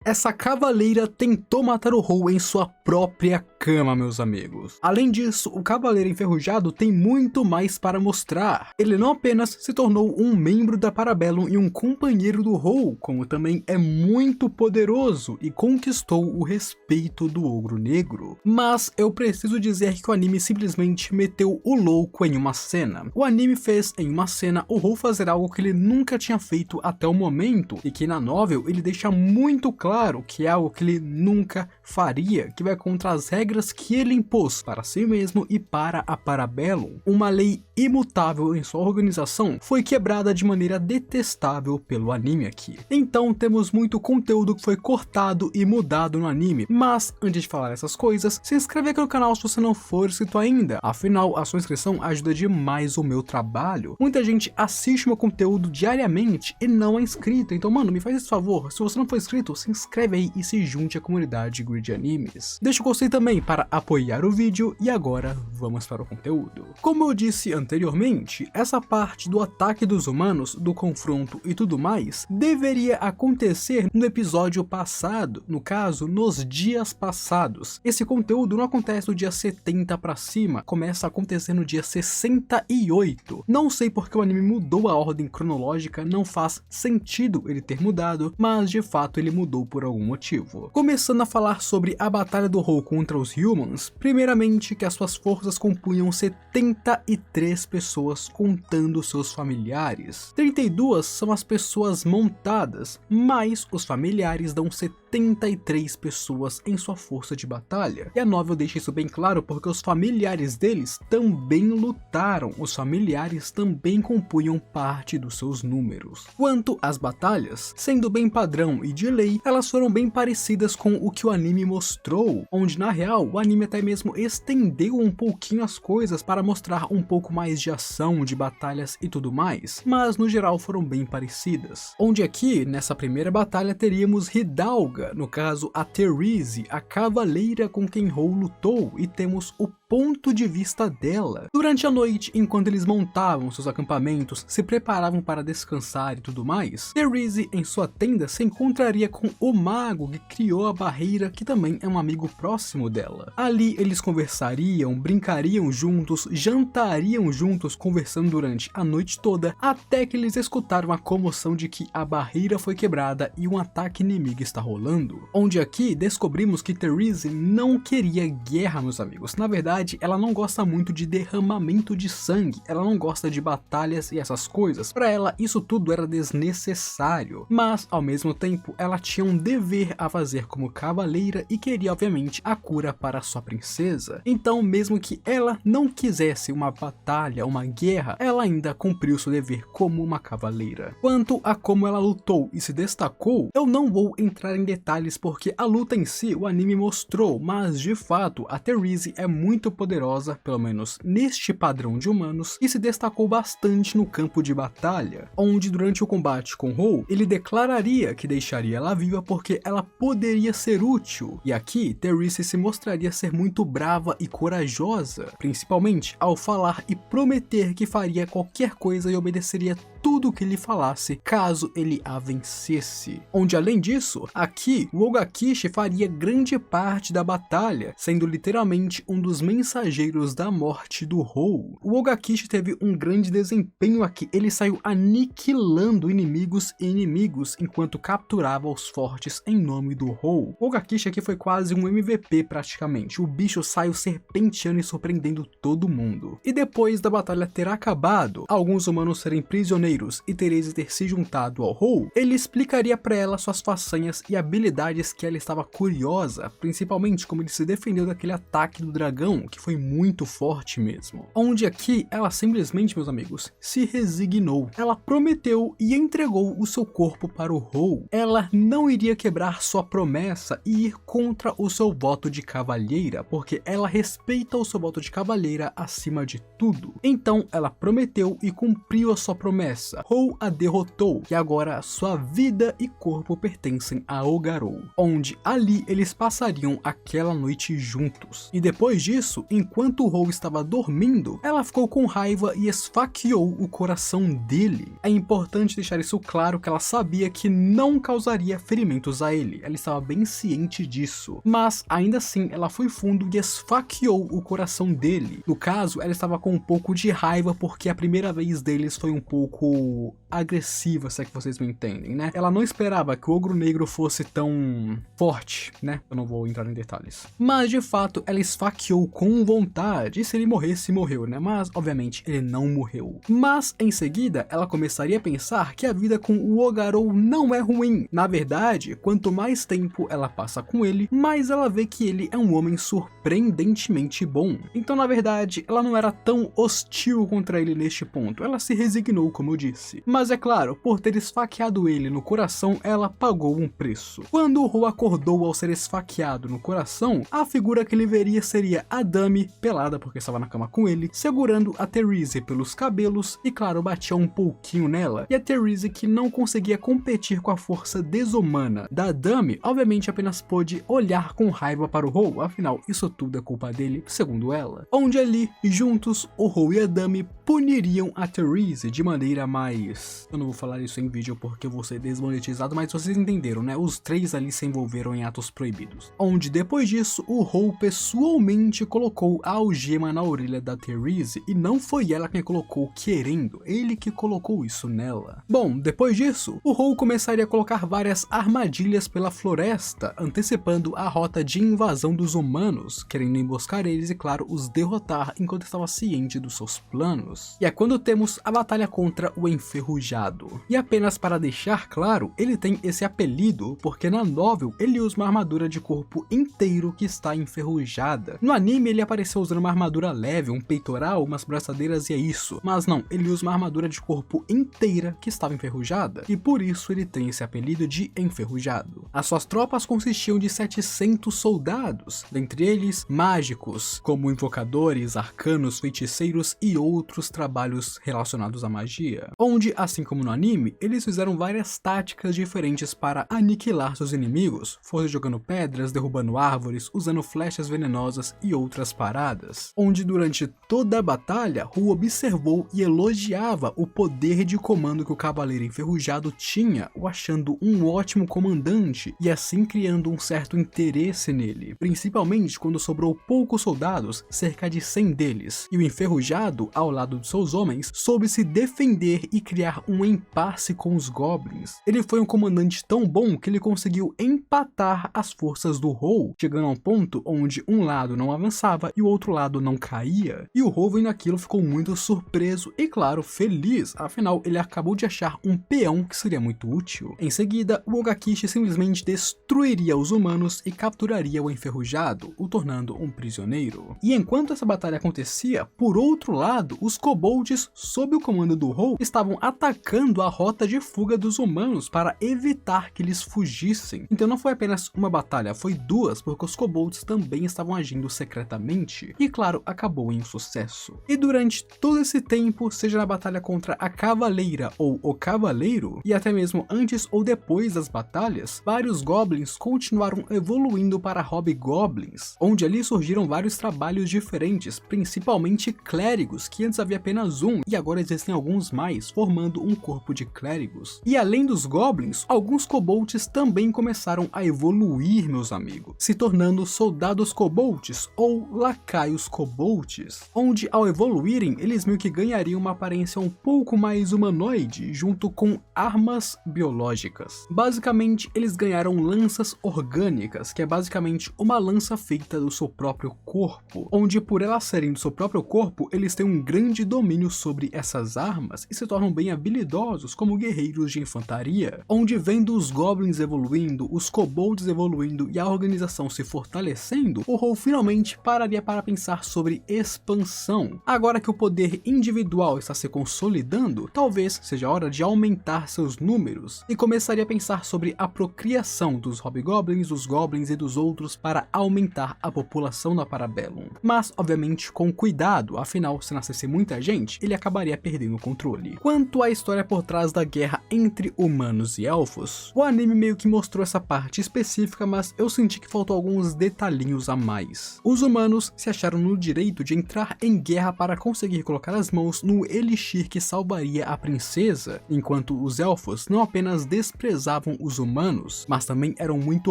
Essa cavaleira tentou matar o Hou em sua própria cama, meus amigos. Além disso, o Cavaleiro Enferrujado tem muito mais para mostrar. Ele não apenas se tornou um membro da Parabellum e um companheiro do Hou, como também é muito poderoso e conquistou o respeito do Ogro Negro. Mas eu preciso dizer que o anime simplesmente meteu o louco em uma cena. O anime fez em uma cena o Hou fazer algo que ele nunca tinha feito até o momento, e que na novel ele deixa muito claro que é algo que ele nunca faria, que vai contra as regras que ele impôs para si mesmo e para a Parabellum. Uma lei imutável em sua organização foi quebrada de maneira detestável pelo anime aqui. Então temos muito conteúdo que foi cortado e mudado no anime, mas antes de falar essas coisas, se inscreve aqui no canal se você não for inscrito ainda, afinal a sua inscrição ajuda demais o meu trabalho. Muita gente assiste meu conteúdo diariamente e não é inscrito, então mano, me faz esse favor, se você não for inscrito, se inscreve aí e se junte à comunidade Greedy Animes. Deixa o gostei também para apoiar o vídeo e agora vamos para o conteúdo. Como eu disse anteriormente, essa parte do ataque dos humanos, do confronto e tudo mais, deveria acontecer no episódio passado, no caso, nos dias passados. Esse conteúdo não acontece do dia 70 pra cima, começa a acontecer no dia 68. Não sei porque o anime mudou a ordem cronológica, não faz sentido ele ter mudado, mas de fato ele mudou por algum motivo. Começando a falar sobre a batalha do Hou contra os Humans, primeiramente que as suas forças compunham 73 pessoas contando seus familiares. 32 são as pessoas montadas, mas os familiares dão 73 pessoas em sua força de batalha. E a novel deixa isso bem claro porque os familiares deles também lutaram, os familiares também compunham parte dos seus números. Quanto às batalhas, sendo bem padrão e de lei, elas foram bem parecidas com o que o anime mostrou, onde na real o anime até mesmo estendeu um pouquinho as coisas para mostrar um pouco mais de ação, de batalhas e tudo mais, mas no geral foram bem parecidas. Onde aqui, nessa primeira batalha, teríamos Hidalga, no caso a Therese, a cavaleira com quem Hou lutou, e temos o ponto de vista dela. Durante a noite, enquanto eles montavam seus acampamentos, se preparavam para descansar e tudo mais, Therese em sua tenda se encontraria com o mago que criou a barreira, que também é um amigo próximo dela. Ali eles conversariam, brincariam juntos, jantariam juntos, conversando durante a noite toda, até que eles escutaram a comoção de que a barreira foi quebrada e um ataque inimigo está rolando. Onde aqui descobrimos que Therese não queria guerra, meus amigos. Na verdade, ela não gosta muito de derramamento de sangue, ela não gosta de batalhas e essas coisas. Para ela, isso tudo era desnecessário, mas ao mesmo tempo, ela tinha um dever a fazer como cavaleira e queria, obviamente, a cura para sua princesa. Então, mesmo que ela não quisesse uma batalha, uma guerra, ela ainda cumpriu seu dever como uma cavaleira. Quanto a como ela lutou e se destacou, eu não vou entrar em detalhes porque a luta em si o anime mostrou, mas de fato a Therese é muito poderosa, pelo menos neste padrão de humanos, e se destacou bastante no campo de batalha, onde durante o combate com Hou, ele declararia que deixaria ela viva porque ela poderia ser útil, e aqui Therese se mostraria ser muito brava e corajosa, principalmente ao falar e prometer que faria qualquer coisa e obedeceria tudo o que ele falasse caso ele a vencesse. Onde além disso, aqui o Ogakishi faria grande parte da batalha, sendo literalmente um dos mensageiros da morte do Hou. O Ogakishi teve um grande desempenho aqui, ele saiu aniquilando inimigos e inimigos enquanto capturava os fortes em nome do Hou. O Ogakishi aqui foi quase um MVP praticamente, o bicho saiu serpenteando e surpreendendo todo mundo. E depois da batalha ter acabado, alguns humanos serem prisioneiros e Therese ter se juntado ao Hou, ele explicaria para ela suas façanhas e habilidades que ela estava curiosa, principalmente como ele se defendeu daquele ataque do dragão, que foi muito forte mesmo. Onde aqui ela simplesmente, meus amigos, se resignou. Ela prometeu e entregou o seu corpo para o Hou. Ela não iria quebrar sua promessa e ir contra o seu voto de cavalheira, porque ela respeita o seu voto de cavalheira acima de tudo. Então ela prometeu e cumpriu a sua promessa. força, Hou a derrotou e agora sua vida e corpo pertencem a Ogarou, onde ali eles passariam aquela noite juntos. E depois disso, enquanto Hou estava dormindo, ela ficou com raiva e esfaqueou o coração dele. É importante deixar isso claro que ela sabia que não causaria ferimentos a ele, ela estava bem ciente disso, mas ainda assim ela foi fundo e esfaqueou o coração dele. No caso, ela estava com um pouco de raiva porque a primeira vez deles foi um pouco agressiva, se é que vocês me entendem, né? Ela não esperava que o Ogro Negro fosse tão forte, né? Eu não vou entrar em detalhes. Mas de fato, ela esfaqueou com vontade, e se ele morresse, morreu, né? Mas obviamente ele não morreu. Mas em seguida, ela começaria a pensar que a vida com o Ogarou não é ruim. Na verdade, quanto mais tempo ela passa com ele, mais ela vê que ele é um homem surpreendentemente bom. Então, na verdade, ela não era tão hostil contra ele neste ponto. Ela se resignou, como eu disse. Mas é claro, por ter esfaqueado ele no coração, ela pagou um preço. Quando Hou acordou ao ser esfaqueado no coração, a figura que ele veria seria a Dami, pelada porque estava na cama com ele, segurando a Therese pelos cabelos e claro, batia um pouquinho nela. E a Therese, que não conseguia competir com a força desumana da Dami, obviamente apenas pôde olhar com raiva para o Hou, afinal isso tudo é culpa dele, segundo ela. Onde ali, juntos, o Hou e a Dami puniriam a Therese de maneira mais... Eu não vou falar isso em vídeo porque eu vou ser desmonetizado, mas vocês entenderam, né? Os três ali se envolveram em atos proibidos. Onde depois disso, o Hou pessoalmente colocou a algema na orelha da Therese e não foi ela quem colocou querendo, ele que colocou isso nela. Bom, depois disso, o Hou começaria a colocar várias armadilhas pela floresta, antecipando a rota de invasão dos humanos, querendo emboscar eles e claro, os derrotar enquanto estava ciente dos seus planos. E é quando temos a batalha contra o Enferrujado. E apenas para deixar claro, ele tem esse apelido porque na novel ele usa uma armadura de corpo inteiro que está enferrujada. No anime ele apareceu usando uma armadura leve, um peitoral, umas braçadeiras e é isso. Mas não, ele usa uma armadura de corpo inteira que estava enferrujada e por isso ele tem esse apelido de Enferrujado. As suas tropas consistiam de 700 soldados, dentre eles mágicos, como invocadores, arcanos, feiticeiros e outros trabalhos relacionados à magia. Onde, assim como no anime, eles fizeram várias táticas diferentes para aniquilar seus inimigos, fosse jogando pedras, derrubando árvores, usando flechas venenosas e outras paradas. Onde durante toda a batalha, Hou observou e elogiava o poder de comando que o Cavaleiro Enferrujado tinha, o achando um ótimo comandante e assim criando um certo interesse nele, principalmente quando sobrou poucos soldados, cerca de 100 deles, e o Enferrujado, ao lado de seus homens, soube se defender e criar um impasse com os Goblins. Ele foi um comandante tão bom que ele conseguiu empatar as forças do Hou, chegando a um ponto onde um lado não avançava e o outro lado não caía. E o Hou vendo aquilo ficou muito surpreso e claro, feliz, afinal ele acabou de achar um peão que seria muito útil. Em seguida, o Ogakishi simplesmente destruiria os humanos e capturaria o Enferrujado, o tornando um prisioneiro. E enquanto essa batalha acontecia, por outro lado, os kobolds, sob o comando do Hou, estavam atacando a rota de fuga dos humanos para evitar que eles fugissem. Então não foi apenas uma batalha, foi duas, porque os kobolds também estavam agindo secretamente. E claro, acabou em sucesso. E durante todo esse tempo, seja na batalha contra a Cavaleira ou o Cavaleiro, e até mesmo antes ou depois das batalhas, vários goblins continuaram evoluindo para hobgoblins, onde ali surgiram vários trabalhos diferentes, principalmente clérigos, que antes havia apenas um, e agora existem alguns mais, formando um corpo de clérigos. E além dos goblins, alguns kobolds também começaram a evoluir, meus amigos, se tornando soldados kobolds ou lacaios kobolds, onde ao evoluírem, eles meio que ganhariam uma aparência um pouco mais humanoide, junto com armas biológicas. Basicamente, eles ganharam lanças orgânicas, que é basicamente uma lança feita do seu próprio corpo, onde por elas serem do seu próprio corpo, eles têm um grande domínio sobre essas armas e se tornam bem habilidosos como guerreiros de infantaria, onde vendo os goblins evoluindo, os kobolds evoluindo e a organização se fortalecendo, o Hou finalmente pararia para pensar sobre expansão. Agora que o poder individual está se consolidando, talvez seja a hora de aumentar seus números, e começaria a pensar sobre a procriação dos hobgoblins, dos goblins e dos outros para aumentar a população da Parabellum. Mas, obviamente, com cuidado, afinal, se nascesse muita muita gente, ele acabaria perdendo o controle. Quanto à história por trás da guerra entre humanos e elfos, o anime meio que mostrou essa parte específica, mas eu senti que faltou alguns detalhinhos a mais. Os humanos se acharam no direito de entrar em guerra para conseguir colocar as mãos no elixir que salvaria a princesa, enquanto os elfos não apenas desprezavam os humanos, mas também eram muito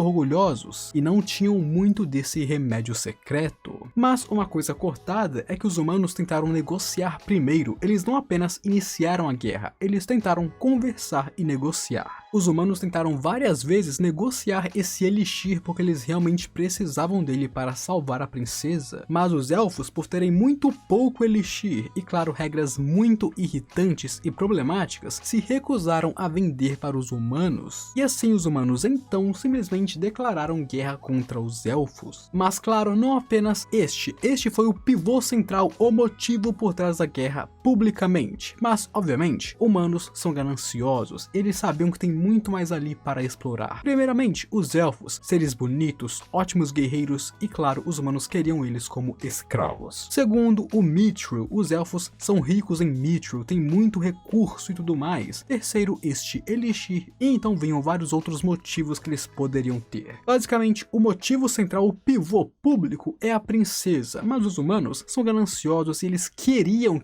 orgulhosos e não tinham muito desse remédio secreto. Mas uma coisa cortada é que os humanos tentaram negociar primeiro, eles não apenas iniciaram a guerra, eles tentaram conversar e negociar. Os humanos tentaram várias vezes negociar esse elixir porque eles realmente precisavam dele para salvar a princesa, mas os elfos, por terem muito pouco elixir e claro, regras muito irritantes e problemáticas, se recusaram a vender para os humanos, e assim os humanos então simplesmente declararam guerra contra os elfos. Mas claro, não apenas este foi o pivô central, o motivo por trás da guerra publicamente, mas obviamente, humanos são gananciosos, eles sabiam que tem muito mais ali para explorar. Primeiramente, os elfos, seres bonitos, ótimos guerreiros e claro, os humanos queriam eles como escravos. Segundo, o Mithril, os elfos são ricos em Mithril, tem muito recurso e tudo mais. Terceiro, este elixir, e então vinham vários outros motivos que eles poderiam ter. Basicamente, o motivo central, o pivô público é a princesa, mas os humanos são gananciosos e eles queriam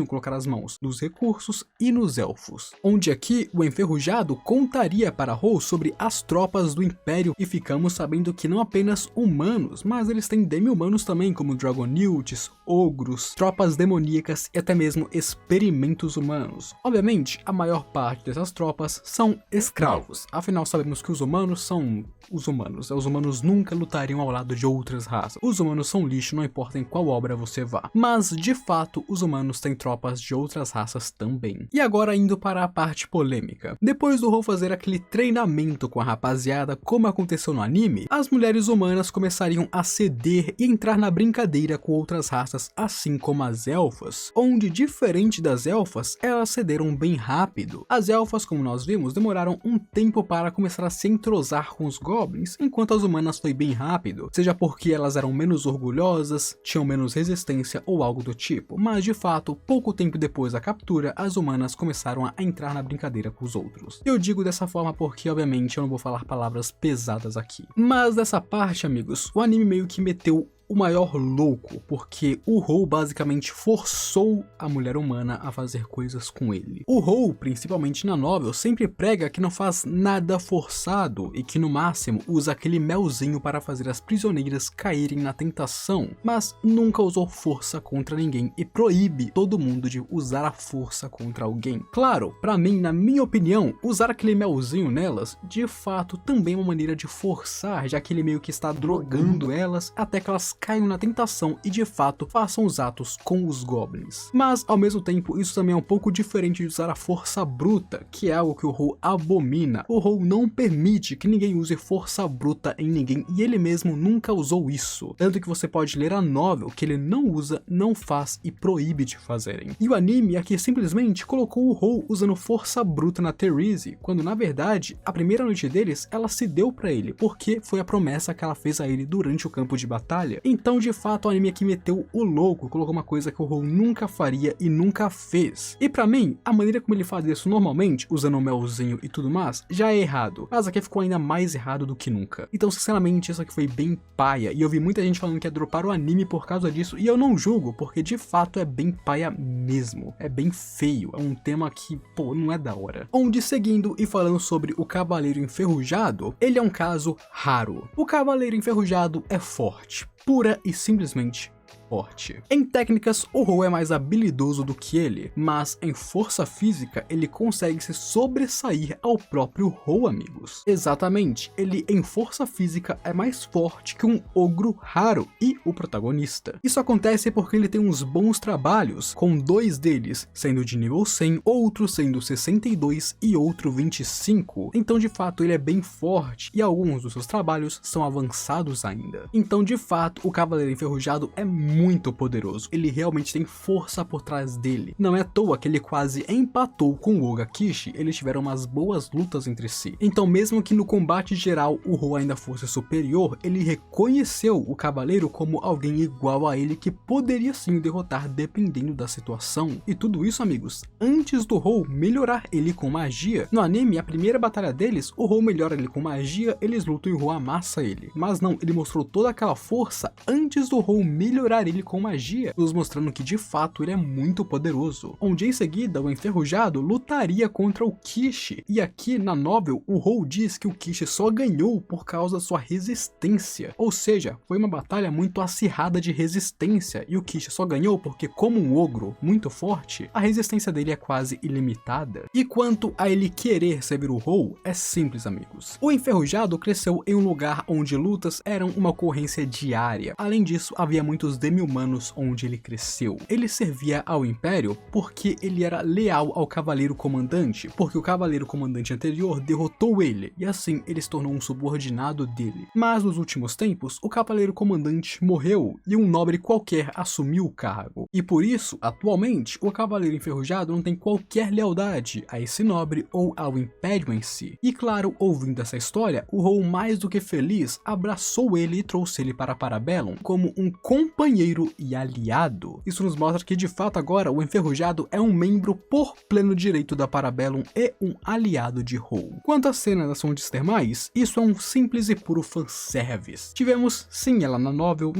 colocar as mãos nos recursos e nos elfos. Onde aqui o enferrujado contaria para Hou sobre as tropas do Império e ficamos sabendo que não apenas humanos, mas eles têm demi-humanos também, como Dragonilds, ogros, tropas demoníacas e até mesmo experimentos humanos. Obviamente, a maior parte dessas tropas são escravos, afinal sabemos que os humanos são os humanos nunca lutariam ao lado de outras raças. Os humanos são lixo, não importa em qual obra você vá. Mas, de fato, os humanos têm tropas de outras raças também. E agora indo para a parte polêmica. Depois do Hou fazer aquele treinamento com a rapaziada, como aconteceu no anime, as mulheres humanas começariam a ceder e entrar na brincadeira com outras raças, assim como as elfas, onde, diferente das elfas, elas cederam bem rápido. As elfas, como nós vimos, demoraram um tempo para começar a se entrosar com os goblins, enquanto as humanas foi bem rápido, seja porque elas eram menos orgulhosas, tinham menos resistência ou algo do tipo, mas de fato, pouco tempo depois da captura, as humanas começaram a entrar na brincadeira com os outros. Eu digo dessa forma porque, obviamente, eu não vou falar palavras pesadas aqui. Mas dessa parte, amigos, o anime meio que meteu o maior louco, porque o Hou basicamente forçou a mulher humana a fazer coisas com ele. O Hou, principalmente na novel, sempre prega que não faz nada forçado e que no máximo usa aquele melzinho para fazer as prisioneiras caírem na tentação, mas nunca usou força contra ninguém e proíbe todo mundo de usar a força contra alguém. Claro, pra mim, na minha opinião, usar aquele melzinho nelas, de fato, também é uma maneira de forçar, já que ele meio que está drogando elas até que elas caiam na tentação e de fato façam os atos com os goblins. Mas ao mesmo tempo isso também é um pouco diferente de usar a força bruta, que é algo que o Hou abomina. O Hou não permite que ninguém use força bruta em ninguém e ele mesmo nunca usou isso. Tanto que você pode ler a novel que ele não usa, não faz e proíbe de fazerem. E o anime aqui simplesmente colocou o Hou usando força bruta na Therese, quando na verdade a primeira noite deles ela se deu pra ele, porque foi a promessa que ela fez a ele durante o campo de batalha. Então, de fato, o anime aqui meteu o louco, colocou uma coisa que o Hou nunca faria e nunca fez. E pra mim, a maneira como ele faz isso normalmente, usando o melzinho e tudo mais, já é errado. Mas aqui ficou ainda mais errado do que nunca. Então, sinceramente, isso aqui foi bem paia. E eu vi muita gente falando que ia dropar o anime por causa disso. E eu não julgo, porque de fato é bem paia mesmo. É bem feio. É um tema que, pô, não é da hora. Onde, seguindo e falando sobre o Cavaleiro Enferrujado, ele é um caso raro. O Cavaleiro Enferrujado é forte, pura e simplesmente forte. Em técnicas, o Hou é mais habilidoso do que ele, mas em força física ele consegue se sobressair ao próprio Hou, amigos. Exatamente, ele em força física é mais forte que um ogro raro e o protagonista. Isso acontece porque ele tem uns bons trabalhos, com 2 deles sendo de nível 100, outro sendo 62 e outro 25. Então de fato ele é bem forte e alguns dos seus trabalhos são avançados ainda. Então de fato o Cavaleiro Enferrujado é muito muito poderoso, ele realmente tem força por trás dele. Não é à toa que ele quase empatou com o Oga Kishi, eles tiveram umas boas lutas entre si. Então mesmo que no combate geral o Hou ainda fosse superior, ele reconheceu o cavaleiro como alguém igual a ele que poderia sim o derrotar dependendo da situação. E tudo isso, amigos, antes do Hou melhorar ele com magia. No anime, a primeira batalha deles, o Hou melhora ele com magia, eles lutam e o Hou amassa ele. Mas não, ele mostrou toda aquela força antes do Hou melhorar ele com magia, nos mostrando que de fato ele é muito poderoso. Onde em seguida o Enferrujado lutaria contra o Kishi, e aqui na novel o Hou diz que o Kishi só ganhou por causa da sua resistência, ou seja, foi uma batalha muito acirrada de resistência, e o Kishi só ganhou porque, como um ogro muito forte, a resistência dele é quase ilimitada. E quanto a ele querer servir o Hou, é simples, amigos. O Enferrujado cresceu em um lugar onde lutas eram uma ocorrência diária. Além disso, havia muitos demi-humanos onde ele cresceu. Ele servia ao Império porque ele era leal ao Cavaleiro Comandante, porque o Cavaleiro Comandante anterior derrotou ele, e assim ele se tornou um subordinado dele. Mas nos últimos tempos, o Cavaleiro Comandante morreu e um nobre qualquer assumiu o cargo. E por isso, atualmente, o Cavaleiro Enferrujado não tem qualquer lealdade a esse nobre ou ao Império em si. E claro, ouvindo essa história, o Hou, mais do que feliz, abraçou ele e trouxe ele para Parabellum como um companheiro e aliado. Isso nos mostra que de fato agora o Enferrujado é um membro por pleno direito da Parabellum e um aliado de Hou. Quanto à cena das fontes termais, isso é um simples e puro fanservice. Tivemos sim ela na novel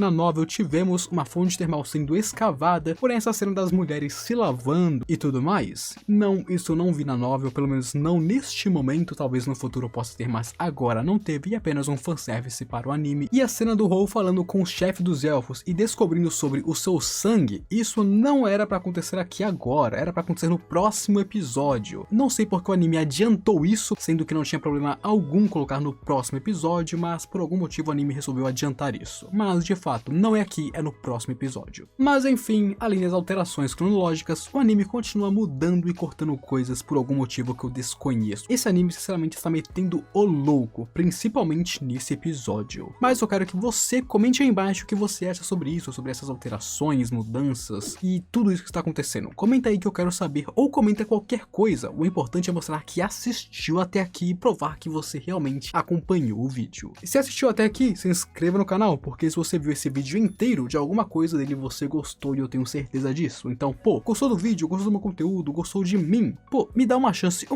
tivemos uma fonte termal sendo escavada, porém essa cena das mulheres se lavando e tudo mais, não, isso eu não vi na novel, pelo menos não neste momento, talvez no futuro possa ter, mas agora não teve, e apenas um fanservice para o anime. E a cena do Hou falando com o chefe dos elfos e descobrindo sobre o seu sangue, isso não era para acontecer aqui agora, era para acontecer no próximo episódio. Não sei porque o anime adiantou isso, sendo que não tinha problema algum colocar no próximo episódio, mas por algum motivo o anime resolveu adiantar isso. Mas de fato, não é aqui, é no próximo episódio. Mas enfim, além das alterações cronológicas, o anime continua mudando e cortando coisas por algum motivo que eu desconheço. Esse anime sinceramente está metendo o louco, principalmente nesse episódio. Mas eu quero que você comente aí embaixo o que você acha sobre isso, sobre essas alterações, mudanças e tudo isso que está acontecendo. Comenta aí que eu quero saber, ou comenta qualquer coisa. O importante é mostrar que assistiu até aqui e provar que você realmente acompanhou o vídeo. E se assistiu até aqui, se inscreva no canal, porque se você viu esse vídeo inteiro, de alguma coisa dele você gostou e eu tenho certeza disso. Então, pô, gostou do vídeo, gostou do meu conteúdo, gostou de mim? Pô, me dá uma chance,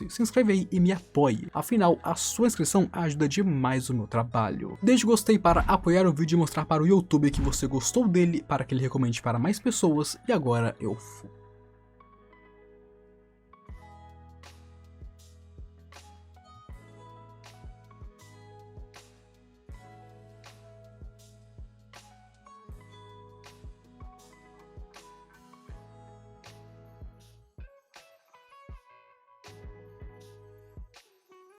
se inscreve aí e me apoie. Afinal, a sua inscrição ajuda demais o meu trabalho. Deixe o gostei para apoiar o vídeo e mostrar para o YouTube que você gostou dele, para que ele recomende para mais pessoas. E agora eu fui.